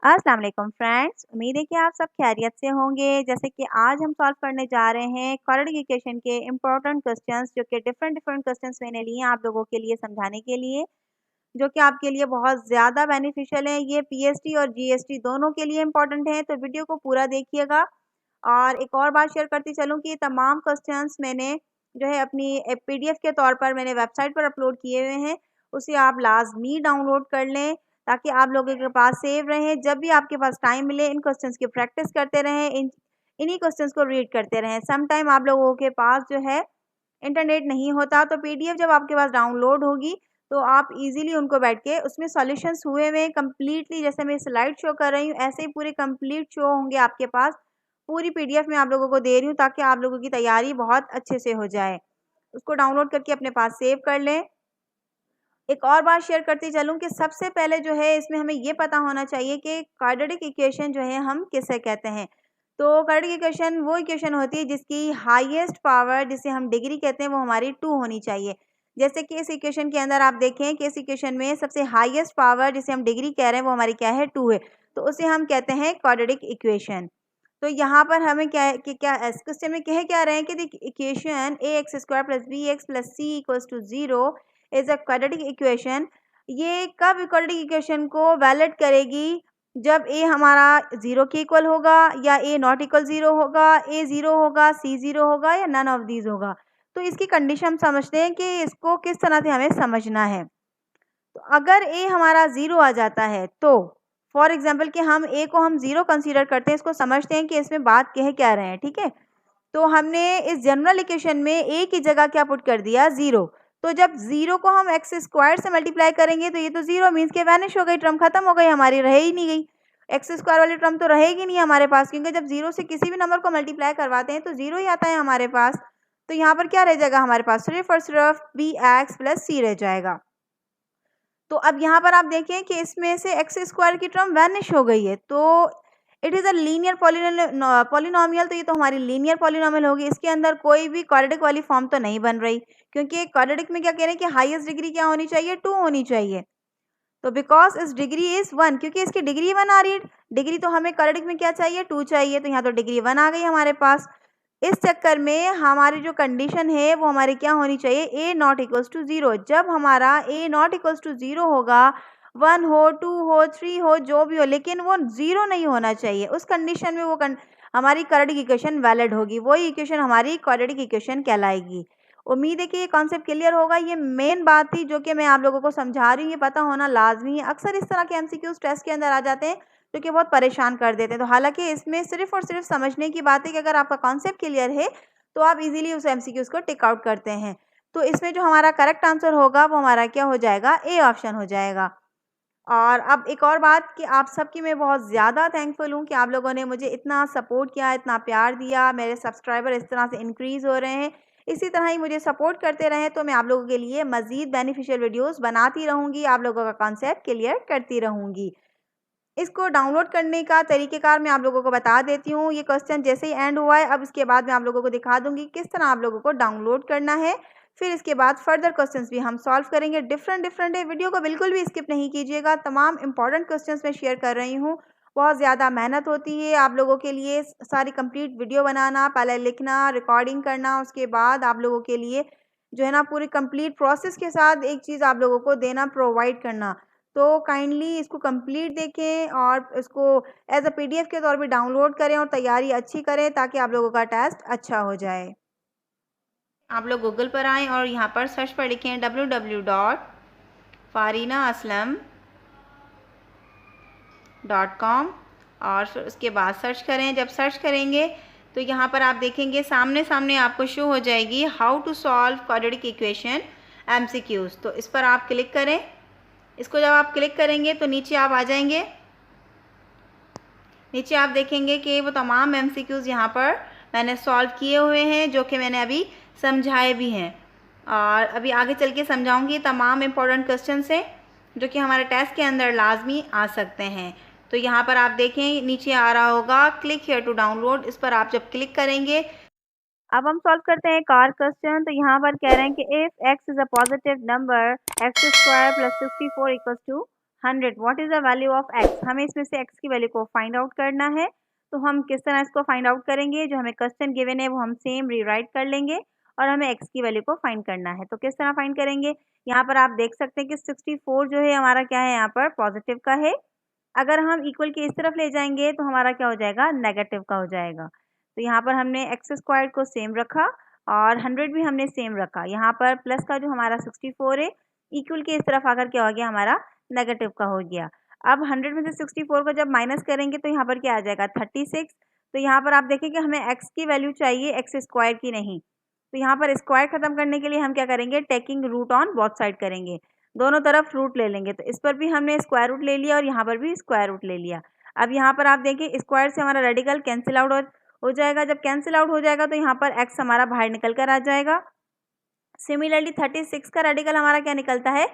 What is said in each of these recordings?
अस्सलाम वालेकुम फ्रेंड्स, उम्मीद है कि आप सब खैरियत से होंगे। जैसे कि आज हम सॉल्व करने जा रहे हैं क्वाड्रेटिक इक्वेशन के इम्पोर्टेंट क्वेश्चंस, जो कि डिफरेंट डिफरेंट क्वेश्चंस मैंने लिए हैं आप लोगों के लिए समझाने के लिए, जो कि आपके लिए बहुत ज़्यादा बेनिफिशियल है। ये पीएसटी और जीएसटी दोनों के लिए इम्पोर्टेंट है, तो वीडियो को पूरा देखिएगा। और एक और बात शेयर करती चलूँ कि तमाम क्वेश्चंस मैंने जो है अपनी पीडीएफ के तौर पर मैंने वेबसाइट पर अपलोड किए हुए हैं, उसे आप लाजमी डाउनलोड कर लें ताकि आप लोगों के पास सेव रहें। जब भी आपके पास टाइम मिले इन क्वेश्चंस की प्रैक्टिस करते रहें, इन्हीं क्वेश्चंस को रीड करते रहें। सम टाइम आप लोगों के पास जो है इंटरनेट नहीं होता, तो पीडीएफ जब आपके पास डाउनलोड होगी तो आप इजीली उनको बैठ के उसमें सॉल्यूशंस हुए हुए कंप्लीटली, जैसे मैं स्लाइड शो कर रही हूँ ऐसे ही पूरे कंप्लीट शो होंगे आपके पास। पूरी पीडीएफ में आप लोगों को दे रही हूँ ताकि आप लोगों की तैयारी बहुत अच्छे से हो जाए। उसको डाउनलोड करके अपने पास सेव कर लें। एक और बात शेयर करती चलूँ कि सबसे पहले जो है इसमें हमें ये पता होना चाहिए कि क्वाड्रेटिक इक्वेशन जो है हम किसे कहते हैं। तो क्वाड्रेटिक इक्वेशन वो इक्वेशन होती है जिसकी हाईएस्ट पावर, जिसे हम डिग्री कहते हैं, वो हमारी 2 होनी चाहिए। जैसे कि इस इक्वेशन के अंदर आप देखें कि इस इक्वेशन में सबसे हाईएस्ट पावर जिसे हम डिग्री कह रहे हैं वो हमारी क्या है, 2 है। तो उसे हम कहते हैं क्वाड्रेटिक इक्वेशन। तो यहाँ पर हमें क्या है कि क्या इस क्वेश्चन में कह क्या रहे हैं कि the equation ax² + bx + c = 0 is a quadratic equation. ये कब क्वाड्रेटिक इक्वेशन को वैलिड करेगी, जब a हमारा 0 के इक्वल होगा, या a नॉट इक्वल 0 होगा, a 0 होगा, c 0 होगा, या नन ऑफ दीज होगा। तो इसकी कंडीशन हम समझते हैं कि इसको किस तरह से हमें समझना है। तो अगर a हमारा 0 आ जाता है तो फॉर एग्जाम्पल कि हम a को हम 0 कंसीडर करते हैं, इसको समझते हैं कि इसमें बात कह क्या रहे हैं, ठीक है। तो हमने इस जनरल इक्वेशन में a की जगह क्या पुट कर दिया, 0। तो जब 0 को हम x² से मल्टीप्लाई करेंगे तो ये तो 0 मीन्स के वैनिश हो गई, टर्म खत्म हो गई, हमारी रह ही नहीं गई। x² वाली टर्म तो रहेगी नहीं हमारे पास, क्योंकि जब 0 से किसी भी नंबर को मल्टीप्लाई करवाते हैं तो 0 ही आता है हमारे पास। तो यहाँ पर क्या रह जाएगा हमारे पास, सिर्फ और सिर्फ bx + c रह जाएगा। तो अब यहाँ पर आप देखें कि इसमें से x² की टर्म वैनिश हो गई है, तो it is a linear polynomial. तो ये तो हमारी लीनियर पॉलिनोमियल होगी, इसके अंदर कोई भी क्वाड्रेटिक वाली फॉर्म तो नहीं बन रही, क्योंकि क्वाड्रेटिक में क्या कह रहे हैं कि हाईएस्ट डिग्री क्या होनी चाहिए, 2 होनी चाहिए। तो बिकॉज इस डिग्री इज 1, क्योंकि इसकी डिग्री 1 आ रही है। डिग्री तो हमें क्वाड्रेटिक में क्या चाहिए, 2 चाहिए, तो यहाँ तो डिग्री 1 आ गई हमारे पास। इस चक्कर में हमारी जो कंडीशन है वो हमारी क्या होनी चाहिए, a नॉट इक्वल्स टू 0। जब हमारा a नॉट इक्वल्स टू 0 होगा, 1 हो, 2 हो, 3 हो, जो भी हो, लेकिन वो 0 नहीं होना चाहिए। उस कंडीशन में वो हमारी क्वाड्रेटिक इक्वेशन वैलिड होगी, वही इक्वेशन हमारी क्वाड्रेटिक इक्वेशन कहलाएगी। उम्मीद है कि ये कॉन्सेप्ट क्लियर होगा। ये मेन बात थी जो कि मैं आप लोगों को समझा रही हूँ, ये पता होना लाजमी है। अक्सर इस तरह के एमसीक्यूज टेस्ट के अंदर आ जाते हैं जो कि बहुत परेशान कर देते हैं। तो हालांकि इसमें सिर्फ और सिर्फ समझने की बात है कि अगर आपका कॉन्सेप्ट क्लियर है तो आप इजीली उस एमसीक्यूज को टिक आउट करते हैं। तो इसमें जो हमारा करेक्ट आंसर होगा वो हमारा क्या हो जाएगा, ए ऑप्शन हो जाएगा। और अब एक और बात कि आप सबकी मैं बहुत ज़्यादा थैंकफुल हूँ कि आप लोगों ने मुझे इतना सपोर्ट किया, इतना प्यार दिया। मेरे सब्सक्राइबर इस तरह से इंक्रीज़ हो रहे हैं, इसी तरह ही मुझे सपोर्ट करते रहें तो मैं आप लोगों के लिए मज़ीद बेनिफिशियल वीडियोस बनाती रहूँगी, आप लोगों का कॉन्सेप्ट क्लियर करती रहूँगी। इसको डाउनलोड करने का तरीक़ेकार मैं आप लोगों को बता देती हूँ। ये क्वेश्चन जैसे ही एंड हुआ है, अब इसके बाद मैं आप लोगों को दिखा दूँगी किस तरह आप लोगों को डाउनलोड करना है। फिर इसके बाद फर्दर क्वेश्चंस भी हम सॉल्व करेंगे। डिफरेंट है, वीडियो को बिल्कुल भी स्किप नहीं कीजिएगा। तमाम इंपॉर्टेंट क्वेश्चंस मैं शेयर कर रही हूँ। बहुत ज़्यादा मेहनत होती है आप लोगों के लिए सारी कंप्लीट वीडियो बनाना, पहले लिखना, रिकॉर्डिंग करना, उसके बाद आप लोगों के लिए जो है ना पूरी कंप्लीट प्रोसेस के साथ एक चीज़ आप लोगों को देना, प्रोवाइड करना। तो काइंडली इसको कंप्लीट देखें और इसको एज अ पीडीएफ के तौर पे डाउनलोड करें और तैयारी अच्छी करें ताकि आप लोगों का टेस्ट अच्छा हो जाए। आप लोग गूगल पर आएँ और यहाँ पर सर्च पर लिखें www.farinaaslam.com और फिर उसके बाद सर्च करें। जब सर्च करेंगे तो यहाँ पर आप देखेंगे सामने आपको शो हो जाएगी how to solve quadratic equation MCQs. तो इस पर आप क्लिक करें। इसको जब आप क्लिक करेंगे तो नीचे आप आ जाएंगे। नीचे आप देखेंगे कि वो तमाम एमसीक्यूज़ यहाँ पर मैंने सॉल्व किए हुए हैं, जो कि मैंने अभी समझाए भी हैं और अभी आगे चल के समझाऊंगी। तमाम इम्पोर्टेंट क्वेश्चंस हैं जो कि हमारे टेस्ट के अंदर लाजमी आ सकते हैं। तो यहाँ पर आप देखें नीचे आ रहा होगा क्लिक हियर टू डाउनलोड, इस पर आप जब क्लिक करेंगे। अब हम सॉल्व करते हैं एक और क्वेश्चन। तो यहाँ पर कह रहे हैं कि if x is a positive number x² + 64 = 100 what is the value of x, हमें इसमें से x की वैल्यू को फाइंड आउट करना है। तो हम किस तरह इसको फाइंड आउट करेंगे, जो हमें क्वेश्चन गिवन है वो हम सेम रीराइट कर लेंगे और हमें x की वैल्यू को फाइंड करना है। तो किस तरह फाइंड करेंगे, यहाँ पर आप देख सकते हैं कि 64 जो है हमारा क्या है, यहाँ पर पॉजिटिव का है। अगर हम इक्वल के इस तरफ ले जाएंगे तो हमारा क्या हो जाएगा, नेगेटिव का हो जाएगा। तो यहाँ पर हमने एक्स स्क्वायर को सेम रखा और 100 भी हमने सेम रखा। यहाँ पर प्लस का जो हमारा 64 है इक्वल के इस तरफ आकर क्या हो गया, हमारा नेगेटिव का हो गया। अब 100 में से 64 को जब माइनस करेंगे तो यहाँ पर क्या आ जाएगा, 36। तो यहाँ पर आप देखें कि हमें एक्स की वैल्यू चाहिए, एक्स स्क्वायर की नहीं। तो यहाँ पर स्क्वायर खत्म करने के लिए हम क्या करेंगे, taking root on both side करेंगे, दोनों तरफ रूट ले लेंगे। तो इस पर भी हमने स्क्वायर रूट ले लिया और यहाँ पर भी स्क्वायर रूट ले लिया। अब यहाँ पर आप देखिए स्क्वायर से हमारा रेडिकल कैंसिल आउट हो जाएगा। जब कैंसिल आउट हो जाएगा तो यहाँ पर x हमारा बाहर निकल कर आ जाएगा। सिमिलरली 36 का रेडिकल हमारा क्या निकलता है,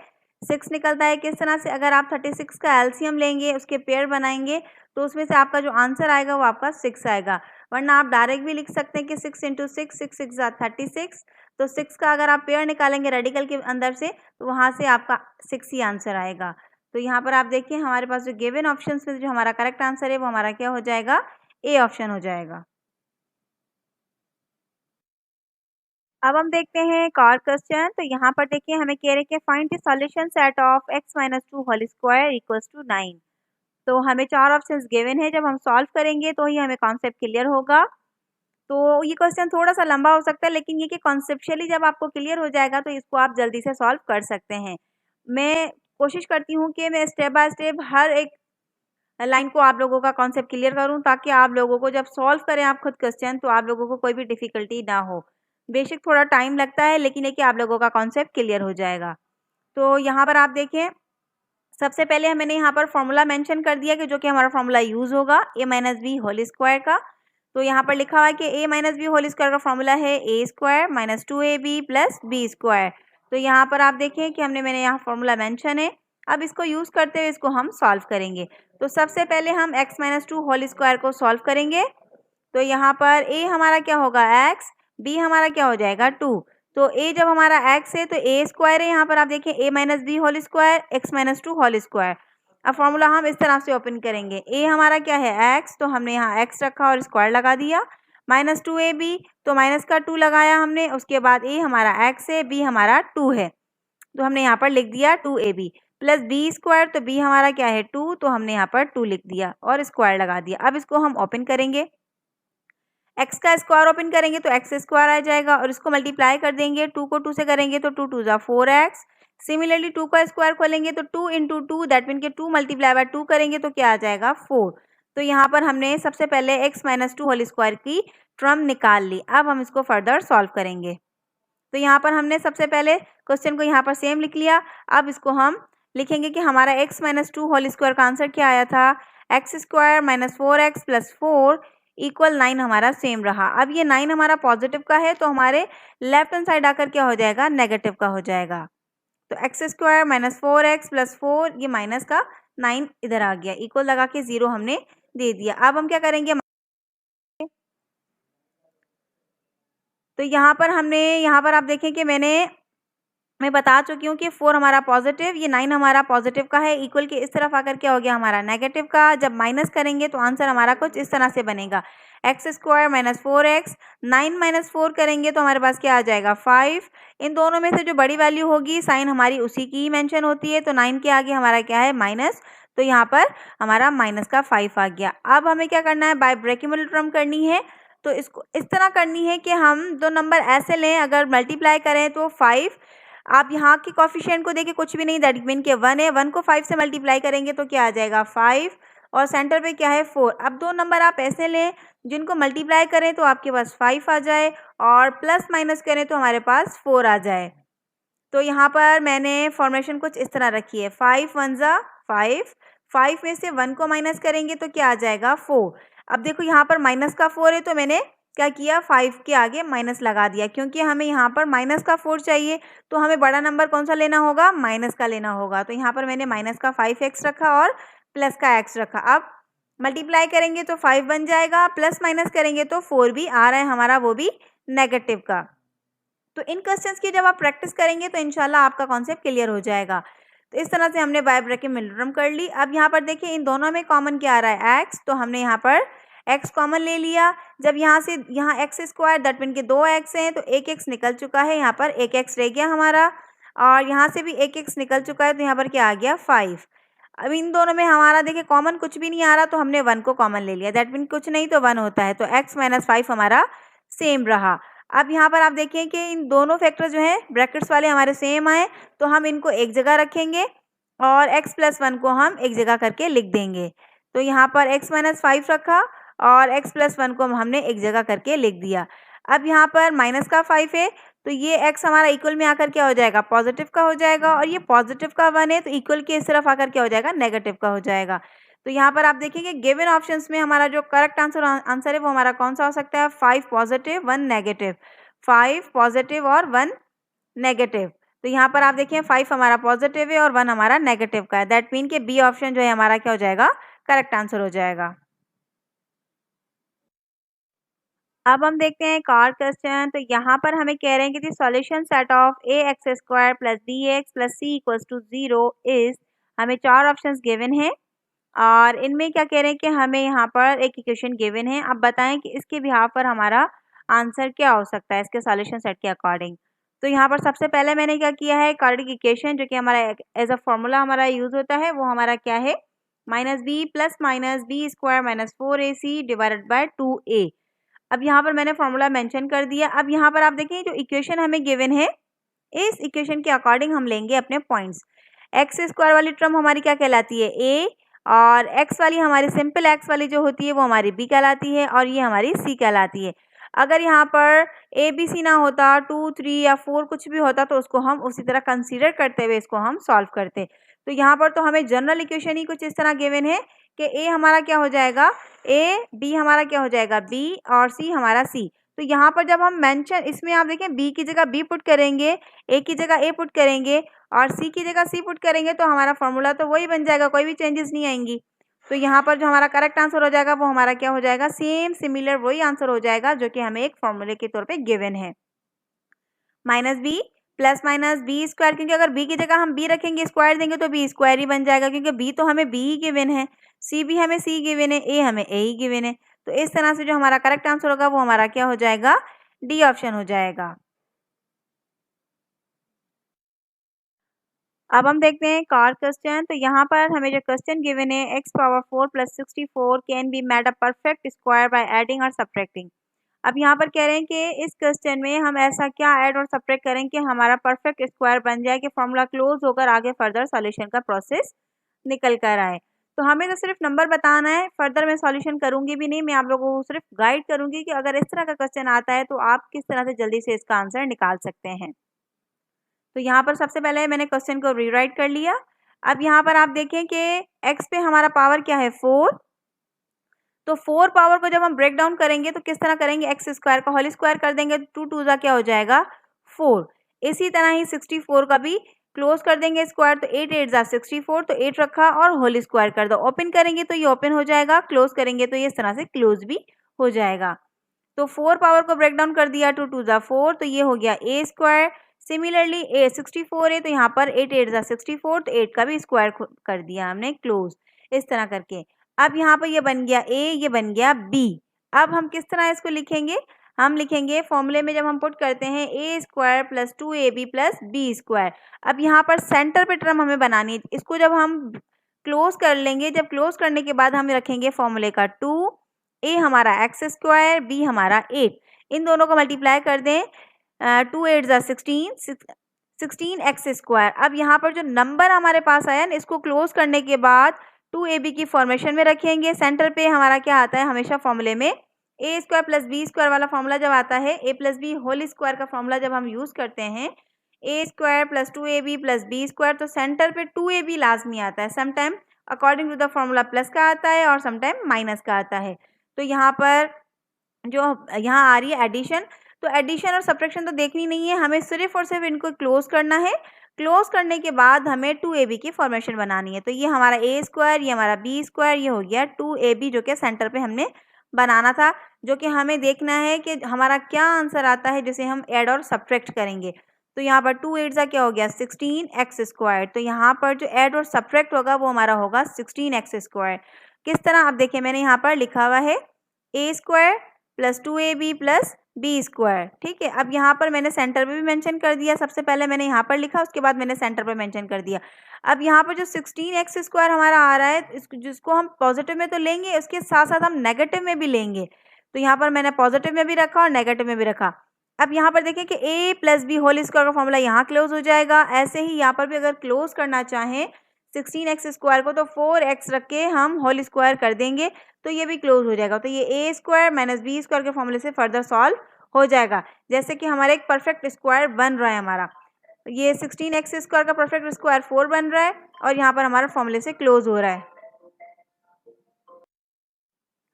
6 निकलता है। किस तरह से, अगर आप 36 का एलसीएम लेंगे, उसके पेयर बनाएंगे तो उसमें से आपका जो आंसर आएगा वो आपका 6 आएगा। वरना आप डायरेक्ट भी लिख सकते हैं कि 6 इंटू 6, 6 6 36। तो 6 का अगर आप पेयर निकालेंगे रेडिकल के अंदर से तो वहाँ से आपका 6 ही आंसर आएगा। तो यहाँ पर आप देखिए हमारे पास जो गिवन ऑप्शन में जो हमारा करेक्ट आंसर है वो हमारा क्या हो जाएगा, ए ऑप्शन हो जाएगा। अब हम देखते हैं एक और क्वेश्चन। तो यहाँ पर देखिए हमें कह रहे हैं कि find the solution set of x minus 2 whole square equals to 9। तो हमें 4 ऑप्शंस गिवन है, जब हम सॉल्व करेंगे तो ही हमें कॉन्सेप्ट क्लियर होगा। तो ये क्वेश्चन थोड़ा सा लंबा हो सकता है, लेकिन ये कि कॉन्सेप्चुअली जब आपको क्लियर हो जाएगा तो इसको आप जल्दी से सॉल्व कर सकते हैं। मैं कोशिश करती हूँ कि मैं स्टेप बाय स्टेप हर एक लाइन को आप लोगों का कॉन्सेप्ट क्लियर करूँ, ताकि आप लोगों को जब सॉल्व करें आप खुद क्वेश्चन तो आप लोगों को कोई भी डिफिकल्टी ना हो। बेशक थोड़ा टाइम लगता है, लेकिन ये कि आप लोगों का कॉन्सेप्ट क्लियर हो जाएगा। तो यहाँ पर आप देखें, सबसे पहले मैंने यहाँ पर फॉर्मूला मेंशन कर दिया कि जो कि हमारा फॉर्मूला यूज होगा a minus B whole square का। तो यहाँ पर लिखा हुआ है कि a minus B whole square का फॉर्मूला है a square minus 2ab plus B square. तो यहाँ पर आप देखें कि मैंने यहाँ फॉर्मूला मेंशन है। अब इसको यूज करते हुए इसको हम सॉल्व करेंगे। तो सबसे पहले हम x माइनस 2 होल स्क्वायर को सॉल्व करेंगे। तो यहाँ पर a हमारा क्या होगा x, b हमारा क्या हो जाएगा 2। तो a जब हमारा x है तो a स्क्वायर है, यहाँ पर आप देखिए a minus B whole square x minus 2 whole square. अब फॉर्मूला हम इस तरह से ओपन करेंगे, a हमारा क्या है x, तो हमने यहाँ x रखा और स्क्वायर लगा दिया। माइनस 2ab, तो माइनस का 2 लगाया हमने, उसके बाद a हमारा x है, b हमारा 2 है, तो हमने यहाँ पर लिख दिया 2ab प्लस बी स्क्वायर। तो b हमारा क्या है 2, तो हमने यहाँ पर 2 लिख दिया और स्क्वायर लगा दिया। अब इसको हम ओपन करेंगे, x का स्क्वायर ओपन करेंगे तो x स्क्वायर आ जाएगा और इसको मल्टीप्लाई कर देंगे, 2 को 2 से करेंगे तो 2 2 जा 4x। सिमिलरली 2 का स्क्वायर खोलेंगे तो 2 इंटू 2, दैट मीन के 2 मल्टीप्लाई बाय 2 करेंगे तो क्या आ जाएगा 4। तो यहाँ पर हमने सबसे पहले x माइनस 2 होल स्क्वायर की टर्म निकाल ली। अब हम इसको फर्दर सॉल्व करेंगे। तो यहाँ पर हमने सबसे पहले क्वेश्चन को यहाँ पर सेम लिख लिया। अब इसको हम लिखेंगे कि हमारा x माइनस 2 होल स्क्वायर का आंसर क्या आया था, x square minus 4x plus 4 equal 9 हमारा सेम रहा। अब ये 9 हमारा पॉजिटिव का है तो हमारे लेफ्ट हैंड साइड आकर क्या हो जाएगा, नेगेटिव का हो जाएगा। तो x square minus 4x plus 4, ये माइनस का 9 इधर आ गया, इक्वल लगा के 0 हमने दे दिया। अब हम क्या करेंगे, तो यहाँ पर आप देखें कि मैं बता चुकी हूँ कि 4 हमारा पॉजिटिव, ये 9 हमारा पॉजिटिव का है, इक्वल के इस तरफ आकर क्या हो गया हमारा नेगेटिव का। जब माइनस करेंगे तो आंसर हमारा कुछ इस तरह से बनेगा, x square minus 4x, 9 minus 4 करेंगे तो हमारे पास क्या आ जाएगा 5। इन दोनों में से जो बड़ी वैल्यू होगी साइन हमारी उसी की ही मेंशन होती है, तो 9 के आगे हमारा क्या है माइनस, तो यहाँ पर हमारा माइनस का 5 आ गया। अब हमें क्या करना है, बाय ब्रेकेबल टर्म करनी है। तो इसको इस तरह करनी है कि हम दो नंबर ऐसे लें, अगर मल्टीप्लाई करें तो 5, आप यहाँ की कॉफिशिएंट को देखिए कुछ भी नहीं, दैट मीन के 1 है, 1 को 5 से मल्टीप्लाई करेंगे तो क्या आ जाएगा 5 और सेंटर पे क्या है 4। अब दो नंबर आप ऐसे लें जिनको मल्टीप्लाई करें तो आपके पास 5 आ जाए और प्लस माइनस करें तो हमारे पास 4 आ जाए। तो यहाँ पर मैंने फॉर्मेशन कुछ इस तरह रखी है, 5 1 जा 5, 5 में से 1 को माइनस करेंगे तो क्या आ जाएगा 4। अब देखो यहाँ पर माइनस का 4 है तो मैंने क्या किया, 5 के आगे माइनस लगा दिया, क्योंकि हमें यहाँ पर माइनस का 4 चाहिए तो हमें बड़ा नंबर कौन सा लेना होगा, माइनस का लेना होगा। तो यहाँ पर मैंने माइनस का 5x रखा और प्लस का x रखा। अब मल्टीप्लाई करेंगे तो 5 बन जाएगा, प्लस माइनस करेंगे तो 4 भी आ रहा है हमारा, वो भी नेगेटिव का। तो इन क्वेश्चंस की जब आप प्रैक्टिस करेंगे तो इंशाल्लाह आपका कॉन्सेप्ट क्लियर हो जाएगा। तो इस तरह से हमने बाय ब्रैकेट मिनरम कर ली। अब यहाँ पर देखिए इन दोनों में कॉमन क्या आ रहा है, एक्स, तो हमने यहाँ पर एक्स कॉमन ले लिया। जब यहाँ से यहाँ एक्स स्क्वायर दैट मीन के 2 एक्स हैं, तो एक एक्स निकल चुका है, यहाँ पर एक एक्स रह गया हमारा, और यहाँ से भी एक एक्स निकल चुका है, तो यहाँ पर क्या आ गया 5। अब इन दोनों में हमारा देखिए कॉमन कुछ भी नहीं आ रहा, तो हमने 1 को कॉमन ले लिया, दैट मीन कुछ नहीं तो 1 होता है, तो x माइनस 5 हमारा सेम रहा। अब यहाँ पर आप देखें कि इन दोनों फैक्टर जो हैं ब्रैकेट्स वाले हमारे सेम आए, तो हम इनको एक जगह रखेंगे और x प्लस 1 को हम एक जगह करके लिख देंगे। तो यहाँ पर x माइनस 5 रखा और x प्लस 1 को हमने एक जगह करके लिख दिया। अब यहाँ पर माइनस का 5 है, तो ये x हमारा इक्वल में आकर क्या हो जाएगा, पॉजिटिव का हो जाएगा, और ये पॉजिटिव का 1 है, तो इक्वल के इस तरफ आकर क्या हो जाएगा, नेगेटिव का हो जाएगा। तो यहाँ पर आप देखेंगे गिवन ऑप्शंस में हमारा जो करेक्ट आंसर है वो हमारा कौन सा हो सकता है, 5 पॉजिटिव 1 नेगेटिव, 5 पॉजिटिव और 1 नेगेटिव। तो यहाँ पर आप देखिए 5 हमारा पॉजिटिव है और 1 हमारा नेगेटिव का है, दैट मीन के बी ऑप्शन जो है हमारा क्या हो जाएगा, करेक्ट आंसर हो जाएगा। अब हम देखते हैं एक और क्वेश्चन। तो यहाँ पर हमें कह रहे हैं कि the solution set of A X square plus B X plus C equals to 0 is, हमें 4 ऑप्शंस गिवन है और इनमें क्या कह रहे हैं कि हमें यहाँ पर एक इक्वेशन गिवन है। अब बताएं कि इसके बिहाफ पर हमारा आंसर क्या हो सकता है इसके सॉल्यूशन सेट के अकॉर्डिंग। तो यहाँ पर सबसे पहले मैंने क्या किया है, क्वाड्रेटिक इक्वेशन जो कि हमारा एज अ फॉर्मूला हमारा यूज होता है वो हमारा क्या है, minus B square minus 4ac divided by 2a। अब यहाँ पर मैंने फॉर्मूला मेंशन कर दिया। अब यहाँ पर आप देखें जो इक्वेशन हमें गिवन है इस इक्वेशन के अकॉर्डिंग हम लेंगे अपने पॉइंट्स। एक्स स्क्वायर वाली टर्म हमारी क्या कहलाती है, ए, और एक्स वाली हमारी सिंपल एक्स वाली जो होती है वो हमारी बी कहलाती है और ये हमारी सी कहलाती है। अगर यहाँ पर ए बी सी ना होता, 2 3 या 4 कुछ भी होता, तो उसको हम उसी तरह कंसीडर करते हुए इसको हम सॉल्व करते। तो यहाँ पर तो हमें जनरल इक्वेशन ही कुछ इस तरह गिवन है कि ए हमारा क्या हो जाएगा ए, बी हमारा क्या हो जाएगा बी, और सी हमारा सी। तो यहाँ पर जब हम मेंशन, इसमें आप देखें बी की जगह बी पुट करेंगे, ए की जगह ए पुट करेंगे और सी की जगह सी पुट करेंगे, तो हमारा फॉर्मूला तो वही बन जाएगा, कोई भी चेंजेस नहीं आएंगी। तो यहाँ पर जो हमारा करेक्ट आंसर हो जाएगा वो हमारा क्या हो जाएगा, सेम सिमिलर वही आंसर हो जाएगा जो कि हमें एक फॉर्मूले के तौर पे गिवन है, minus B plus minus B square, क्योंकि अगर बी की जगह हम बी रखेंगे स्क्वायर देंगे तो बी स्क्वायर ही बन जाएगा, क्योंकि बी तो हमें बी ही गिवन है, सी भी हमें सी गिवन है, ए हमें ए ही गिवन है। तो इस तरह से जो हमारा करेक्ट आंसर होगा वो हमारा क्या हो जाएगा, डी ऑप्शन हो जाएगा। अब हम देखते हैं एक और क्वेश्चन। तो यहाँ पर हमें जो क्वेश्चन गिवन है x power 4 plus 64 can be made a perfect square by adding और सब्ट्रैक्टिंग। अब यहाँ पर कह रहे हैं कि इस क्वेश्चन में हम ऐसा क्या ऐड और सब्ट्रैक्ट करें कि हमारा परफेक्ट स्क्वायर बन जाए, कि फॉर्मूला क्लोज होकर आगे फर्दर सॉल्यूशन का प्रोसेस निकल कर आए। तो हमें तो सिर्फ नंबर बताना है, फर्दर मैं सॉल्यूशन करूंगी भी नहीं, मैं आप लोगों को सिर्फ गाइड करूंगी कि अगर इस तरह का क्वेश्चन आता है तो आप किस तरह से जल्दी से इसका आंसर निकाल सकते हैं। तो यहाँ पर सबसे पहले मैंने क्वेश्चन को रीराइट कर लिया। अब यहाँ पर आप देखें कि x पे हमारा पावर क्या है 4, तो 4 पावर को जब हम ब्रेक डाउन करेंगे तो किस तरह करेंगे, एक्स स्क्वायर का होल स्क्वायर कर देंगे, 2 2 जा क्या हो जाएगा 4। इसी तरह ही 64 का भी क्लोज कर देंगे स्क्वायर, तो 8 8 जा 64, तो 8 रखा और होल स्क्वायर कर दो, ओपन करेंगे तो ये ओपन हो जाएगा, क्लोज करेंगे तो ये इस तरह से क्लोज भी हो जाएगा। तो 4 पावर को ब्रेक डाउन कर दिया, 2 2 जा 4, तो ये हो गया ए स्क्वायर। सिमिलरली ए 64 है तो यहाँ पर 8 8 जा 64, तो 8 का भी स्क्वायर कर दिया हमने क्लोज, इस तरह करके। अब यहाँ पर ये बन गया ए, ये बन गया बी। अब हम किस तरह इसको लिखेंगे, हम लिखेंगे फॉर्मूले में जब हम पुट करते हैं a square plus 2ab plus B square. अब यहाँ पर सेंटर पे टर्म हमें बनानी है, इसको जब हम क्लोज कर लेंगे, जब क्लोज करने के बाद हम रखेंगे फॉर्मूले का 2, ए हमारा एक्स स्क्वायर, बी हमारा 8, इन दोनों को मल्टीप्लाई कर दें, 2 8 जा 16, 16 एक्स स्क्वायर। अब यहाँ पर जो नंबर हमारे पास आया ना, इसको क्लोज करने के बाद 2ab की फॉर्मेशन में रखेंगे। सेंटर पे हमारा क्या आता है, हमेशा फॉर्मूले में a square plus B square वाला फॉर्मूला जब आता है, a plus b whole square का फॉर्मूला जब हम यूज करते हैं, a square plus 2ab plus B square, तो सेंटर पे 2ab लाजमी आता है, sometime according to the formula plus का आता है और समटाइम माइनस का आता है। तो यहाँ पर जो यहाँ आ रही है एडिशन, तो एडिशन और सब्ट्रैक्शन तो देखनी नहीं है, हमें सिर्फ और सिर्फ इनको क्लोज करना है। क्लोज करने के बाद हमें 2ab की फॉर्मेशन बनानी है। तो ये हमारा ए स्क्वायर, ये हमारा बी स्क्वायर, ये हो गया 2ab जो कि सेंटर पे हमने बनाना था, जो कि हमें देखना है कि हमारा क्या आंसर आता है जिसे हम ऐड और सब्ट्रैक्ट करेंगे। तो यहाँ पर 2 8 ज़ा क्या हो गया 16x²। तो यहाँ पर जो ऐड और सब्ट्रैक्ट होगा वो हमारा होगा 16x²। किस तरह, अब देखिए मैंने यहाँ पर लिखा हुआ है a² + 2ab + b²। ठीक है, अब यहाँ पर मैंने सेंटर पे भी मेंशन कर दिया। सबसे पहले मैंने यहाँ पर लिखा, उसके बाद मैंने सेंटर पे मेंशन कर दिया। अब यहाँ पर जो 16x² हमारा आ रहा है, जिसको हम पॉजिटिव में तो लेंगे, उसके साथ साथ हम नेगेटिव में भी लेंगे। तो यहाँ पर मैंने पॉजिटिव में भी रखा और नेगेटिव में भी रखा। अब यहाँ पर देखिए कि a + b² का फॉर्मूला यहाँ क्लोज हो जाएगा। ऐसे ही यहाँ पर भी अगर क्लोज करना चाहें 16x² को, तो 4x रख के हम होल स्क्वायर कर देंगे तो ये भी क्लोज हो जाएगा। तो ये a² - b² के फॉर्मूले से फर्दर सॉल्व हो जाएगा। जैसे कि हमारा एक परफेक्ट स्क्वायर बन रहा है। हमारा ये 16x² का परफेक्ट स्क्वायर 4 बन रहा है और यहाँ पर हमारा फॉर्मूले से क्लोज हो रहा है।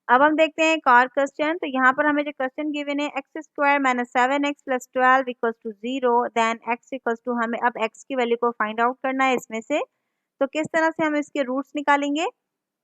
अब हम देखते हैं एक और क्वेश्चन। तो यहाँ पर हमें जो क्वेश्चन गिवन है x² - 7x + 12 = 0, देन x = हमें अब x की वैल्यू को फाइंड आउट करना है इसमें से। तो किस तरह से हम इसके रूट्स निकालेंगे?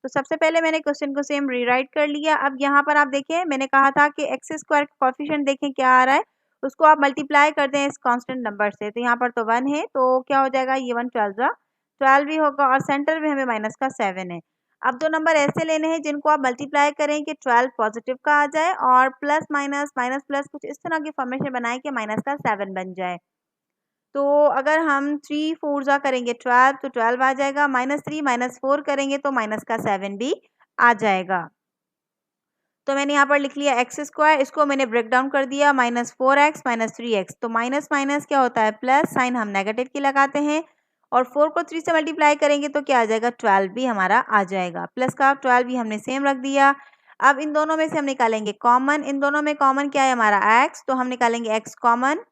तो सबसे पहले मैंने क्वेश्चन को सेम रीराइट कर लिया। अब यहाँ पर आप देखें, मैंने कहा था कि x² का कोएफिशिएंट देखें क्या आ रहा है, उसको आप मल्टीप्लाई कर दें इस कांस्टेंट नंबर से। तो यहाँ पर तो 1 है, तो क्या हो जाएगा, ये 1 12 12 भी होगा और सेंटर में हमें माइनस का 7 है। अब दो नंबर ऐसे लेने हैं जिनको आप मल्टीप्लाई करें कि 12 पॉजिटिव का आ जाए और प्लस माइनस माइनस प्लस कुछ इस तरह की फॉर्मेशन बनाए कि माइनस का 7 बन जाए। तो अगर हम 3 4 ज़ा करेंगे 12, तो 12 आ जाएगा। -3 - 4 करेंगे तो माइनस का 7 भी आ जाएगा। तो मैंने यहाँ पर लिख लिया x², इसको मैंने ब्रेक डाउन कर दिया -4x - 3x। तो माइनस माइनस क्या होता है प्लस, साइन हम नेगेटिव की लगाते हैं और 4 को 3 से मल्टीप्लाई करेंगे तो क्या आ जाएगा 12 भी हमारा आ जाएगा। प्लस का 12 भी हमने सेम रख दिया। अब इन दोनों में से हम निकालेंगे कॉमन। इन दोनों में कॉमन क्या है हमारा x, तो हम निकालेंगे x कॉमन।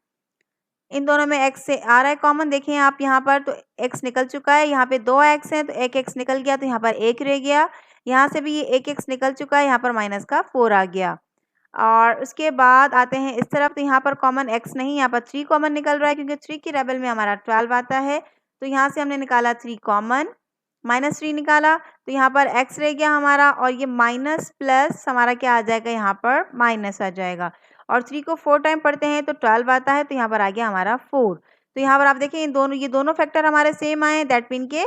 इन दोनों में x से आ रहा है कॉमन, देखें आप यहाँ पर, तो x निकल चुका है। यहाँ पे 2x है तो एक x निकल गया, तो यहाँ पर 1 रह गया। यहाँ से भी ये एक x निकल चुका है, यहाँ पर माइनस का 4 आ गया। और उसके बाद आते हैं इस तरफ, तो यहाँ पर कॉमन x नहीं, यहाँ पर 3 कॉमन निकल रहा है क्योंकि 3 की रेबल में हमारा 12 आता है। तो यहाँ से हमने निकाला 3 कॉमन, -3 निकाला तो यहाँ पर x रह गया हमारा और ये माइनस प्लस हमारा क्या आ जाएगा, यहाँ पर माइनस आ जाएगा। और 3 को 4 टाइम पढ़ते हैं तो 12 आता है, तो यहाँ पर आ गया हमारा 4। तो यहाँ पर आप देखें ये दोनों फैक्टर हमारे सेम आए, दैट मीन के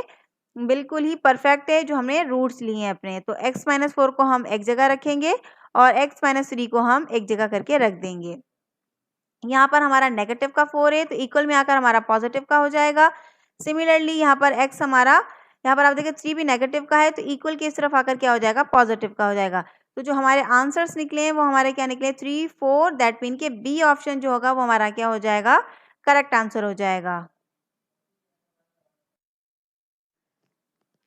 बिल्कुल ही परफेक्ट है जो हमने रूट्स लिए हैं अपने। तो x - 4 को हम एक जगह रखेंगे और x - 3 को हम एक जगह करके रख देंगे। यहाँ पर हमारा नेगेटिव का 4 है तो इक्वल में आकर हमारा पॉजिटिव का हो जाएगा। सिमिलरली यहाँ पर x हमारा, यहाँ पर आप देखिए 3 भी नेगेटिव का है तो इक्वल की इस तरफ आकर क्या हो जाएगा, पॉजिटिव का हो जाएगा। तो जो हमारे आंसर्स निकले हैं वो हमारे क्या निकले 3 4, दैट मीन के बी ऑप्शन जो होगा वो हमारा क्या हो जाएगा, करेक्ट आंसर हो जाएगा।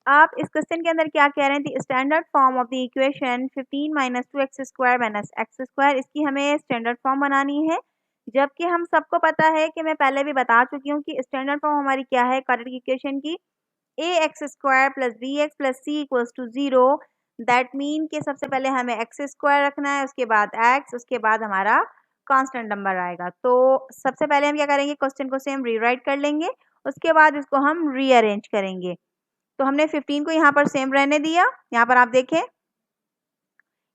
आप इस क्वेश्चन के अंदर क्या कह रहे हैं, the standard form of the equation 15 - 2x² - x², इसकी हमें स्टैंडर्ड फॉर्म बनानी है। जबकि हम सबको पता है कि मैं पहले भी बता चुकी हूँ कि स्टैंडर्ड फॉर्म हमारी क्या है क्वाड्रेटिक इक्वेशन की, ax² + bx + c = 0। That mean कि सबसे पहले हमें x² रखना है, उसके बाद x, उसके बाद हमारा कांस्टेंट नंबर आएगा। तो सबसे पहले हम क्या करेंगे, क्वेश्चन को सेम रीराइट कर लेंगे, उसके बाद इसको हम रीअरेंज करेंगे। तो हमने 15 को यहाँ पर सेम रहने दिया। यहाँ पर आप देखें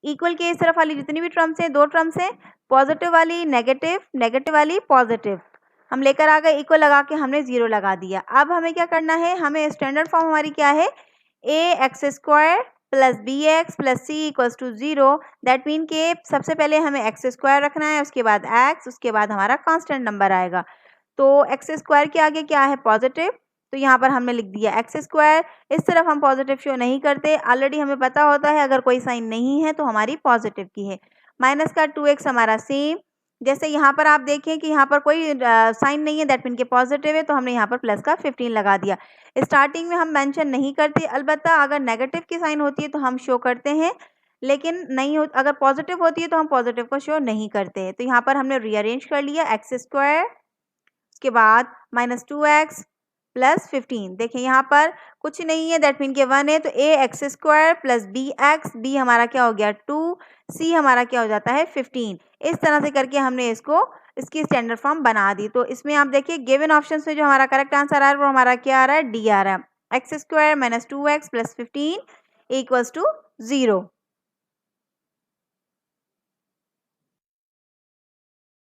इक्वल के इस तरफ वाली जितनी भी टर्म्स हैं, 2 टर्म्स हैं, पॉजिटिव वाली नेगेटिव, नेगेटिव वाली पॉजिटिव, हम लेकर आ गए, इक्वल लगा के हमने 0 लगा दिया। अब हमें क्या करना है, हमें स्टैंडर्ड फॉर्म हमारी क्या है, ax² + bx + c = 0। That mean के सबसे पहले हमें x² रखना है, उसके बाद x, उसके बाद हमारा कांस्टेंट नंबर आएगा। तो x² के आगे क्या है, पॉजिटिव, तो यहाँ पर हमने लिख दिया x²। इस तरफ हम पॉजिटिव शो नहीं करते, ऑलरेडी हमें पता होता है अगर कोई साइन नहीं है तो हमारी पॉजिटिव की है। माइनस का 2x हमारा सेम, जैसे यहाँ पर आप देखें कि यहाँ पर कोई साइन नहीं है, दैट मीन के पॉजिटिव है, तो हमने यहाँ पर प्लस का 15 लगा दिया। स्टार्टिंग में हम मेंशन नहीं करते, अलबत्ता अगर नेगेटिव की साइन होती है तो हम शो करते हैं, लेकिन नहीं हो, अगर पॉजिटिव होती है तो हम पॉजिटिव को शो नहीं करते। तो यहाँ पर हमने रीअरेंज कर लिया x², उसके बाद -2x + 15। देखें यहाँ पर कुछ नहीं है, दैट मीन के 1 है, तो ax² + bx, b हमारा क्या हो गया 2, c हमारा क्या हो जाता है 15। इस तरह से करके हमने इसकी स्टैंडर्ड फॉर्म बना दी। तो इसमें आप देखिए गिवन ऑप्शन में जो हमारा करेक्ट आंसर आ रहा है वो हमारा क्या आ रहा है, डी आ रहा है, x² - 2x + 15 = 0।